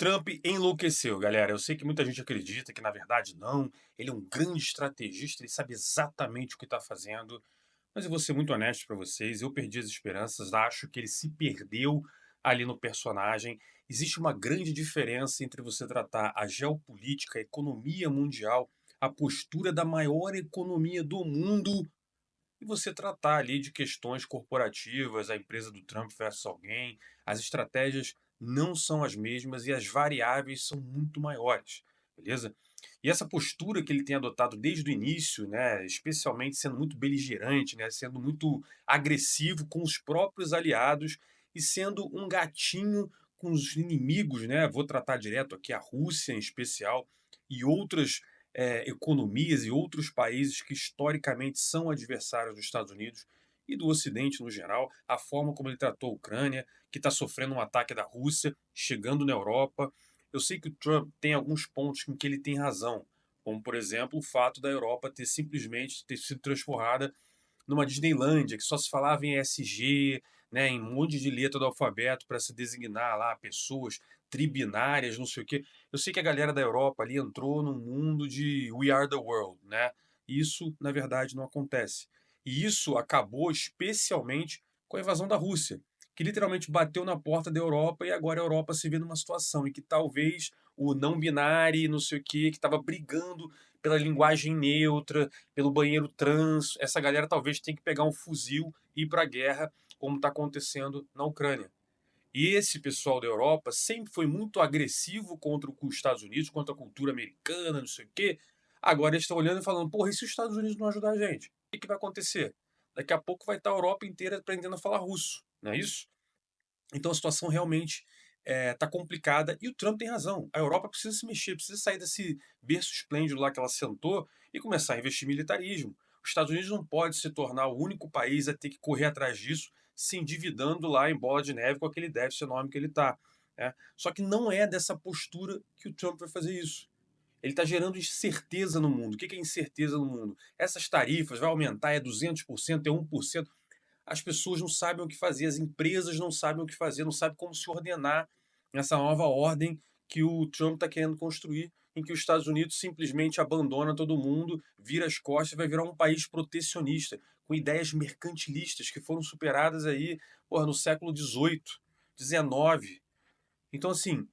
Trump enlouqueceu, galera. Eu sei que muita gente acredita que, na verdade, não. Ele é um grande estrategista, ele sabe exatamente o que está fazendo. Mas eu vou ser muito honesto para vocês, eu perdi as esperanças, acho que ele se perdeu ali no personagem. Existe uma grande diferença entre você tratar a geopolítica, a economia mundial, a postura da maior economia do mundo e você tratar ali de questões corporativas, a empresa do Trump versus alguém, as estratégias não são as mesmas e as variáveis são muito maiores, beleza? E essa postura que ele tem adotado desde o início, né, especialmente sendo muito beligerante, né, sendo muito agressivo com os próprios aliados e sendo um gatinho com os inimigos, né? Vou tratar direto aqui a Rússia em especial e outras economias e outros países que historicamente são adversários dos Estados Unidos e do Ocidente no geral, a forma como ele tratou a Ucrânia, que está sofrendo um ataque da Rússia, chegando na Europa. Eu sei que o Trump tem alguns pontos em que ele tem razão, como por exemplo o fato da Europa ter simplesmente ter sido transformada numa Disneylândia, que só se falava em ESG, né, em um monte de letra do alfabeto para se designar lá pessoas tribinárias, não sei o quê. Eu sei que a galera da Europa ali entrou num mundo de We Are the World, né? Isso, na verdade, não acontece. E isso acabou especialmente com a invasão da Rússia, que literalmente bateu na porta da Europa e agora a Europa se vê numa situação em que talvez o não binário, não sei o quê, que estava brigando pela linguagem neutra, pelo banheiro trans, essa galera talvez tenha que pegar um fuzil e ir para a guerra, como está acontecendo na Ucrânia. E esse pessoal da Europa sempre foi muito agressivo contra os Estados Unidos, contra a cultura americana, não sei o quê. Agora eles estão olhando e falando: porra, e se os Estados Unidos não ajudar a gente? O que vai acontecer? Daqui a pouco vai estar a Europa inteira aprendendo a falar russo, não é isso? Então a situação realmente está complicada e o Trump tem razão. A Europa precisa se mexer, precisa sair desse berço esplêndido lá que ela sentou e começar a investir em militarismo. Os Estados Unidos não pode se tornar o único país a ter que correr atrás disso, se endividando lá em bola de neve com aquele déficit enorme que ele está. Né? Só que não é dessa postura que o Trump vai fazer isso. Ele está gerando incerteza no mundo. O que é incerteza no mundo? Essas tarifas vai aumentar, é 200%, é 1%. As pessoas não sabem o que fazer, as empresas não sabem o que fazer, não sabem como se ordenar nessa nova ordem que o Trump está querendo construir, em que os Estados Unidos simplesmente abandona todo mundo, vira as costas e vai virar um país protecionista, com ideias mercantilistas que foram superadas aí, porra, no século XVIII, XIX. Então, assim,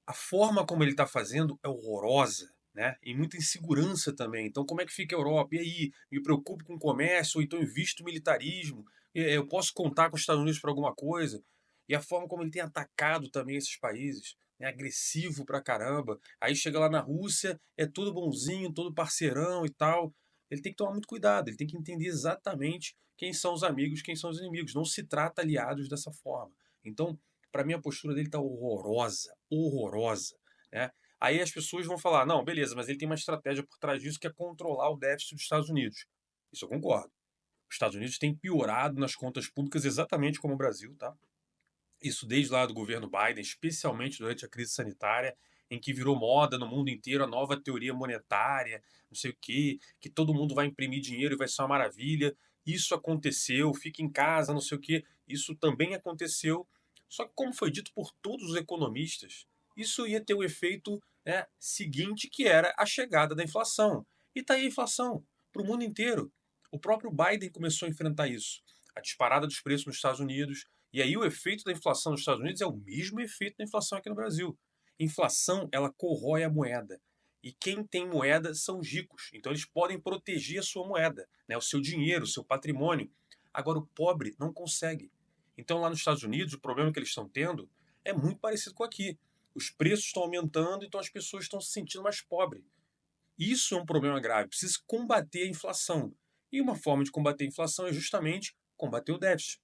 a forma como ele está fazendo é horrorosa, né? E muita insegurança também. Então, como é que fica a Europa? E aí, me preocupo com o comércio, ou então invisto no militarismo? Eu posso contar com os Estados Unidos para alguma coisa? E a forma como ele tem atacado também esses países, né? Agressivo pra caramba. Aí chega lá na Rússia, é todo bonzinho, todo parceirão e tal. Ele tem que tomar muito cuidado, ele tem que entender exatamente quem são os amigos, quem são os inimigos. Não se trata aliados dessa forma. Então, para mim a postura dele tá horrorosa, horrorosa, né? Aí as pessoas vão falar, não, beleza, mas ele tem uma estratégia por trás disso que é controlar o déficit dos Estados Unidos. Isso eu concordo. Os Estados Unidos têm piorado nas contas públicas exatamente como o Brasil, tá? Isso desde lá do governo Biden, especialmente durante a crise sanitária, em que virou moda no mundo inteiro a nova teoria monetária, não sei o quê, que todo mundo vai imprimir dinheiro e vai ser uma maravilha. Isso aconteceu, fica em casa, não sei o quê. Isso também aconteceu. Só que, como foi dito por todos os economistas, isso ia ter o efeito, né, seguinte, que era a chegada da inflação. E está aí a inflação para o mundo inteiro. O próprio Biden começou a enfrentar isso. A disparada dos preços nos Estados Unidos, e aí o efeito da inflação nos Estados Unidos é o mesmo efeito da inflação aqui no Brasil. Inflação, ela corrói a moeda. E quem tem moeda são os ricos. Então eles podem proteger a sua moeda, né, o seu dinheiro, o seu patrimônio. Agora o pobre não consegue. Então lá nos Estados Unidos, o problema que eles estão tendo é muito parecido com aqui. Os preços estão aumentando, então as pessoas estão se sentindo mais pobres. Isso é um problema grave. Precisa combater a inflação. E uma forma de combater a inflação é justamente combater o déficit.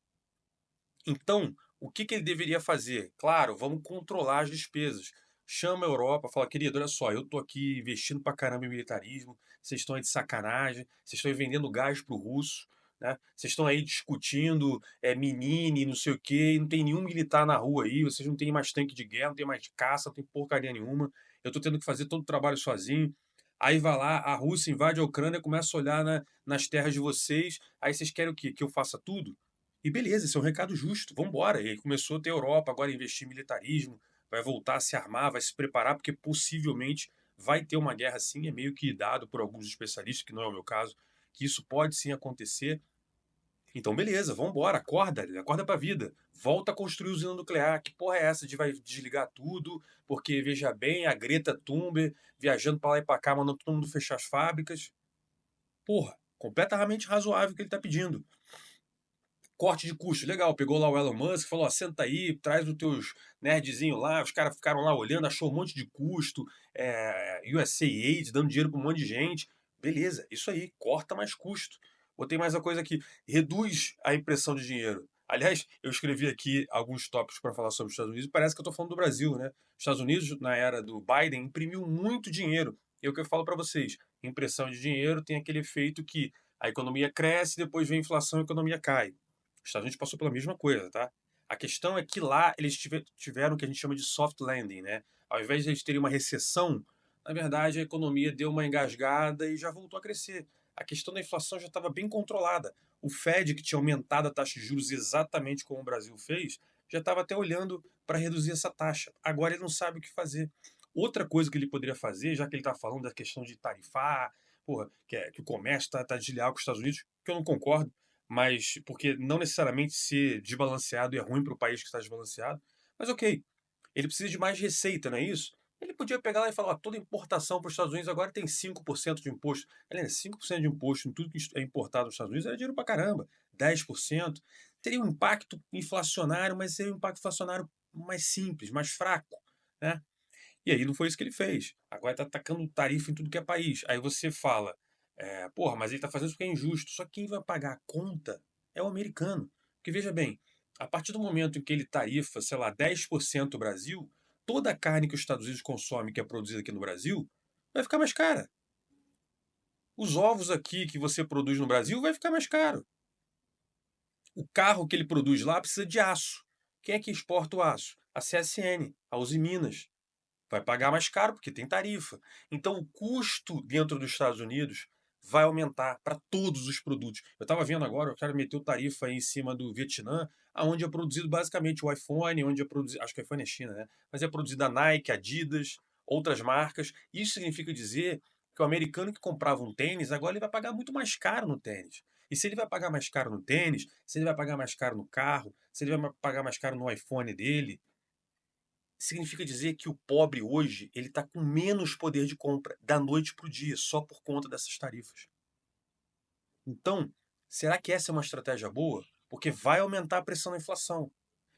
Então, o que que ele deveria fazer? Claro, vamos controlar as despesas. Chama a Europa, fala, querido, olha só, eu tô aqui investindo pra caramba em militarismo, vocês estão aí de sacanagem, vocês estão aí vendendo gás pro russo, né? Vocês estão aí discutindo menine, não sei o quê, e não tem nenhum militar na rua aí, vocês não têm mais tanque de guerra, não tem mais caça, não tem porcaria nenhuma, eu tô tendo que fazer todo o trabalho sozinho. Aí vai lá, a Rússia invade a Ucrânia, começa a olhar nas terras de vocês, aí vocês querem o quê? Que eu faça tudo? E beleza, esse é um recado justo, vamos embora. E aí começou a ter Europa agora a investir em militarismo, vai voltar a se armar, vai se preparar, porque possivelmente vai ter uma guerra sim, é meio que dado por alguns especialistas, que não é o meu caso, que isso pode sim acontecer. Então, beleza, vamos embora, acorda pra vida. Volta a construir usina nuclear. Que porra é essa de vai desligar tudo? Porque, veja bem, a Greta Thunberg viajando pra lá e pra cá, mandando todo mundo fechar as fábricas. Porra, completamente razoável o que ele tá pedindo. Corte de custo, legal. Pegou lá o Elon Musk, falou: ó, senta aí, traz os teus nerdzinhos lá. Os caras ficaram lá olhando, achou um monte de custo. USAID dando dinheiro pra um monte de gente. Beleza, isso aí, corta mais custo. Botei mais uma coisa aqui: reduz a impressão de dinheiro. Aliás, eu escrevi aqui alguns tópicos para falar sobre os Estados Unidos. Parece que eu estou falando do Brasil, né? Os Estados Unidos, na era do Biden, imprimiu muito dinheiro. E é o que eu falo para vocês: impressão de dinheiro tem aquele efeito que a economia cresce, depois vem a inflação e a economia cai. Os Estados Unidos passou pela mesma coisa, tá? A questão é que lá eles tiveram o que a gente chama de soft landing, né? Ao invés de eles terem uma recessão, na verdade a economia deu uma engasgada e já voltou a crescer. A questão da inflação já estava bem controlada. O Fed, que tinha aumentado a taxa de juros exatamente como o Brasil fez, já estava até olhando para reduzir essa taxa. Agora ele não sabe o que fazer. Outra coisa que ele poderia fazer, já que ele está falando da questão de tarifar, porra, que o comércio está desleal com os Estados Unidos, que eu não concordo, mas porque não necessariamente ser desbalanceado é ruim para o país que está desbalanceado. Mas ok, ele precisa de mais receita, não é isso? Ele podia pegar lá e falar: ó, toda importação para os Estados Unidos agora tem 5% de imposto. Galera, 5% de imposto em tudo que é importado nos Estados Unidos era dinheiro para caramba. 10%. Teria um impacto inflacionário, mas seria um impacto inflacionário mais simples, mais fraco, né? E aí não foi isso que ele fez. Agora está atacando tarifa em tudo que é país. Aí você fala: porra, mas ele está fazendo isso porque é injusto. Só que quem vai pagar a conta é o americano. Porque veja bem, a partir do momento em que ele tarifa, sei lá, 10% o Brasil, toda a carne que os Estados Unidos consomem, que é produzida aqui no Brasil, vai ficar mais cara. Os ovos aqui que você produz no Brasil vai ficar mais caro. O carro que ele produz lá precisa de aço. Quem é que exporta o aço? A CSN, a Uzi Minas. Vai pagar mais caro porque tem tarifa. Então o custo dentro dos Estados Unidos vai aumentar para todos os produtos. Eu estava vendo agora, o cara meteu tarifa aí em cima do Vietnã, aonde é produzido basicamente o iPhone, onde é produzido, acho que o iPhone é China, né? Mas é produzida a Nike, Adidas, outras marcas. Isso significa dizer que o americano que comprava um tênis, agora ele vai pagar muito mais caro no tênis. E se ele vai pagar mais caro no tênis, se ele vai pagar mais caro no carro, se ele vai pagar mais caro no iPhone dele, significa dizer que o pobre hoje ele está com menos poder de compra da noite para o dia, só por conta dessas tarifas. Então, será que essa é uma estratégia boa? Porque vai aumentar a pressão da inflação.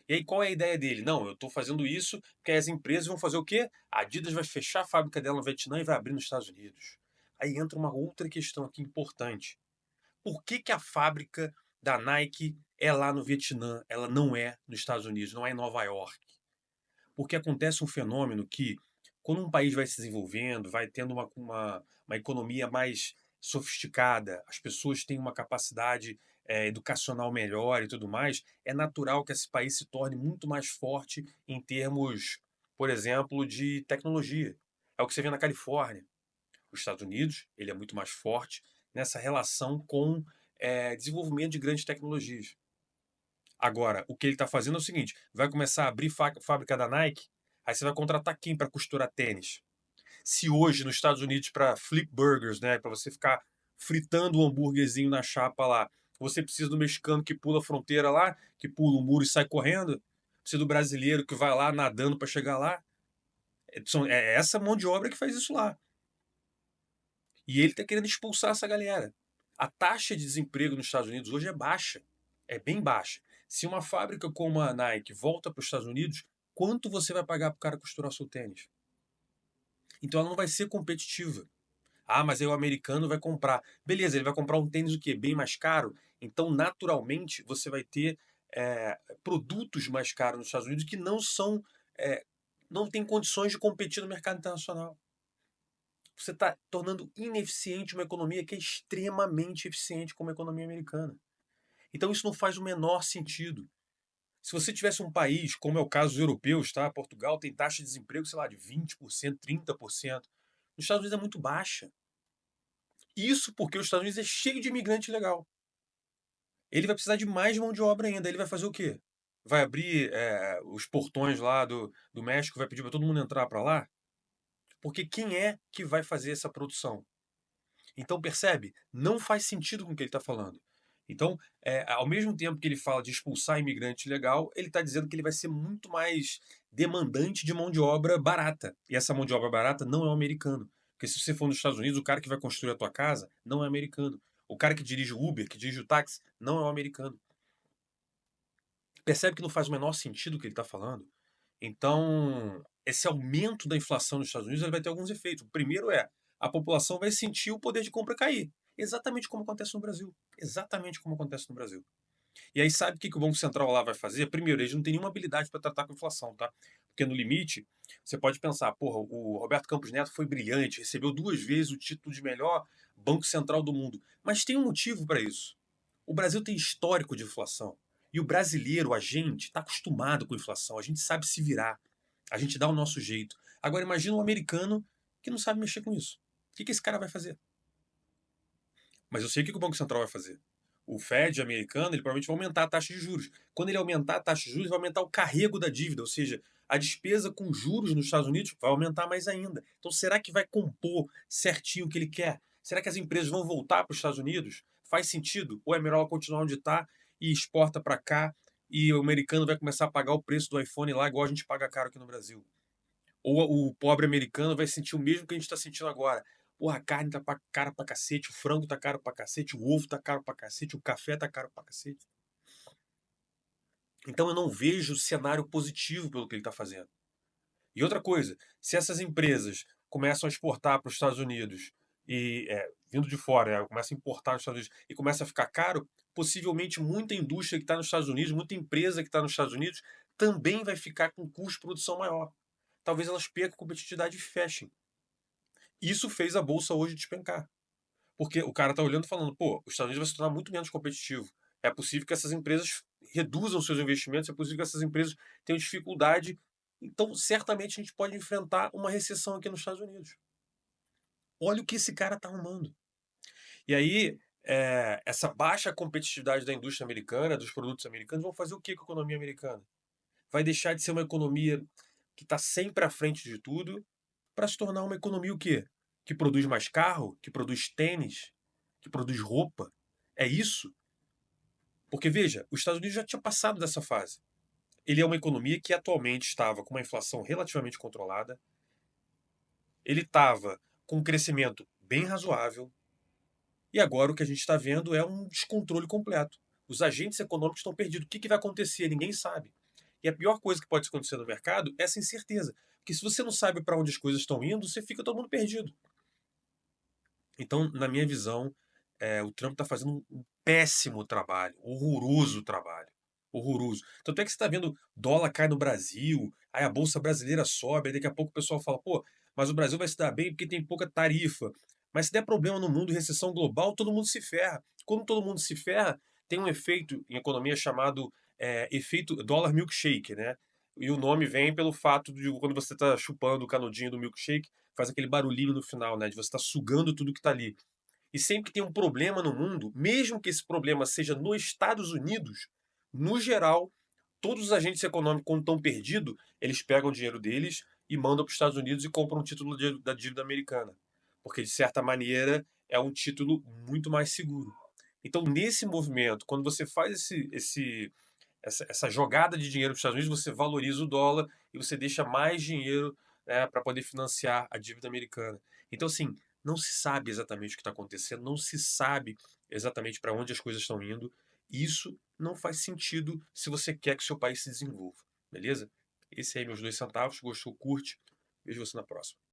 E aí, qual é a ideia dele? Não, eu estou fazendo isso porque as empresas vão fazer o quê? A Adidas vai fechar a fábrica dela no Vietnã e vai abrir nos Estados Unidos. Aí entra uma outra questão aqui importante. Por que, que a fábrica da Nike é lá no Vietnã, ela não é nos Estados Unidos, não é em Nova York? Porque acontece um fenômeno que, quando um país vai se desenvolvendo, vai tendo uma economia mais sofisticada, as pessoas têm uma capacidade educacional melhor e tudo mais, é natural que esse país se torne muito mais forte em termos, por exemplo, de tecnologia. É o que você vê na Califórnia. Os Estados Unidos, ele é muito mais forte nessa relação com desenvolvimento de grandes tecnologias. Agora, o que ele está fazendo é o seguinte: vai começar a abrir fábrica da Nike, aí você vai contratar quem para costurar tênis? Se hoje nos Estados Unidos para flip burgers, né, para você ficar fritando o hambúrguerzinho na chapa lá, você precisa do mexicano que pula a fronteira lá, que pula o muro e sai correndo, precisa do brasileiro que vai lá nadando para chegar lá. É essa mão de obra que faz isso lá. E ele está querendo expulsar essa galera. A taxa de desemprego nos Estados Unidos hoje é baixa, é bem baixa. Se uma fábrica como a Nike volta para os Estados Unidos, quanto você vai pagar para o cara costurar o seu tênis? Então ela não vai ser competitiva. Ah, mas aí o americano vai comprar. Beleza, ele vai comprar um tênis o quê? Bem mais caro. Então, naturalmente, você vai ter produtos mais caros nos Estados Unidos que não são, é, não têm condições de competir no mercado internacional. Você está tornando ineficiente uma economia que é extremamente eficiente como a economia americana. Então isso não faz o menor sentido. Se você tivesse um país, como é o caso dos europeus, tá? Portugal tem taxa de desemprego, sei lá, de 20%, 30%. Nos Estados Unidos é muito baixa. Isso porque os Estados Unidos é cheio de imigrante legal. Ele vai precisar de mais mão de obra ainda. Ele vai fazer o quê? vai abrir os portões lá do México, vai pedir para todo mundo entrar para lá? Porque quem é que vai fazer essa produção? Então, percebe? Não faz sentido com o que ele está falando. Então, ao mesmo tempo que ele fala de expulsar imigrante ilegal, ele está dizendo que ele vai ser muito mais demandante de mão de obra barata. E essa mão de obra barata não é um americano. Porque se você for nos Estados Unidos, o cara que vai construir a tua casa não é americano. O cara que dirige o Uber, que dirige o táxi, não é um americano. Percebe que não faz o menor sentido o que ele está falando? Então, esse aumento da inflação nos Estados Unidos ele vai ter alguns efeitos. O primeiro é, a população vai sentir o poder de compra cair. Exatamente como acontece no Brasil. Exatamente como acontece no Brasil. E aí, sabe o que o Banco Central lá vai fazer? Primeiro, eles não têm nenhuma habilidade para tratar com inflação, tá? Porque no limite, você pode pensar, porra, o Roberto Campos Neto foi brilhante, recebeu 2 vezes o título de melhor Banco Central do mundo. Mas tem um motivo para isso. O Brasil tem histórico de inflação. E o brasileiro, a gente, está acostumado com inflação. A gente sabe se virar. A gente dá o nosso jeito. Agora, imagina um americano que não sabe mexer com isso. O que esse cara vai fazer? Mas eu sei o que o Banco Central vai fazer. O Fed americano, ele provavelmente vai aumentar a taxa de juros. Quando ele aumentar a taxa de juros, ele vai aumentar o carrego da dívida, ou seja, a despesa com juros nos Estados Unidos vai aumentar mais ainda. Então, será que vai compor certinho o que ele quer? Será que as empresas vão voltar para os Estados Unidos? Faz sentido? Ou é melhor ela continuar onde está e exporta para cá e o americano vai começar a pagar o preço do iPhone lá igual a gente paga caro aqui no Brasil? Ou o pobre americano vai sentir o mesmo que a gente está sentindo agora. Porra, a carne tá cara pra cacete, o frango tá caro pra cacete, o ovo tá caro pra cacete, o café tá caro pra cacete. Então eu não vejo cenário positivo pelo que ele está fazendo. E outra coisa, se essas empresas começam a exportar para os Estados Unidos e vindo de fora, começa a importar nos Estados Unidos e começa a ficar caro, possivelmente muita indústria que está nos Estados Unidos, muita empresa que está nos Estados Unidos, também vai ficar com um custo de produção maior. Talvez elas percam competitividade e fechem. Isso fez a bolsa hoje despencar. Porque o cara está olhando e falando, pô, os Estados Unidos vai se tornar muito menos competitivo. É possível que essas empresas reduzam seus investimentos, é possível que essas empresas tenham dificuldade. Então, certamente a gente pode enfrentar uma recessão aqui nos Estados Unidos. Olha o que esse cara está arrumando. E aí, essa baixa competitividade da indústria americana, dos produtos americanos, vão fazer o que com a economia americana? Vai deixar de ser uma economia que está sempre à frente de tudo para se tornar uma economia o quê? Que produz mais carro, que produz tênis, que produz roupa. É isso? Porque veja, os Estados Unidos já tinha passado dessa fase. Ele é uma economia que atualmente estava com uma inflação relativamente controlada, ele estava com um crescimento bem razoável, e agora o que a gente está vendo é um descontrole completo. Os agentes econômicos estão perdidos. O que vai acontecer? Ninguém sabe. E a pior coisa que pode acontecer no mercado é essa incerteza. Porque se você não sabe para onde as coisas estão indo, você fica todo mundo perdido. Então, na minha visão, o Trump está fazendo um péssimo trabalho, horroroso trabalho. Horroroso. Tanto é que você está vendo dólar cai no Brasil, aí a Bolsa Brasileira sobe, aí daqui a pouco o pessoal fala, pô, mas o Brasil vai se dar bem porque tem pouca tarifa. Mas se der problema no mundo, recessão global, todo mundo se ferra. Quando todo mundo se ferra, tem um efeito em economia chamado efeito dólar milkshake, né? E o nome vem pelo fato de quando você está chupando o canudinho do milkshake, faz aquele barulhinho no final, né? De você estar sugando tudo que está ali. E sempre que tem um problema no mundo, mesmo que esse problema seja nos Estados Unidos, no geral, todos os agentes econômicos, quando estão perdidos, eles pegam o dinheiro deles e mandam para os Estados Unidos e compram um título da dívida americana. Porque, de certa maneira, é um título muito mais seguro. Então, nesse movimento, quando você faz essa jogada de dinheiro para os Estados Unidos, você valoriza o dólar e você deixa mais dinheiro, né, para poder financiar a dívida americana. Então, assim, não se sabe exatamente o que está acontecendo, não se sabe exatamente para onde as coisas estão indo. E isso não faz sentido se você quer que o seu país se desenvolva, beleza? Esse aí, meus 2 centavos. Gostou, curte. Vejo você na próxima.